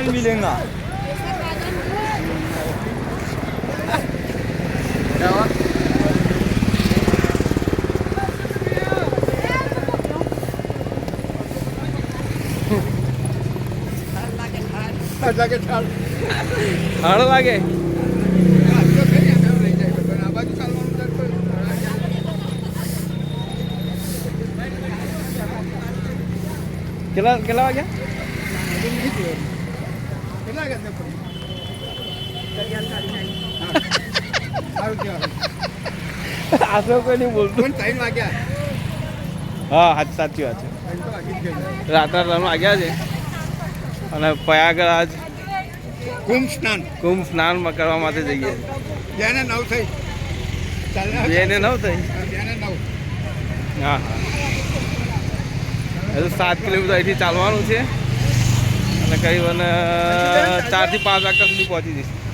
नहीं मिलेगा। હળ લાગે કેટલા કેટલા વાગ્યા આશો કોઈ નહીં બોલતું હા સાચી વાત છે રાત્રે 3 વાગ્યા છે અને પ્રયાગરાજ કુંભ સ્નાન કરવા માટે જઈએ જેને 9 થઈ બેને 9 થઈ જેને 9 હા હા હજુ 7 કિલોમીટર અહીંથી ચાલવાનું છે અને કરીબન 4 થી 5 વાગ્યા સુધી પહોંચી જઈશું.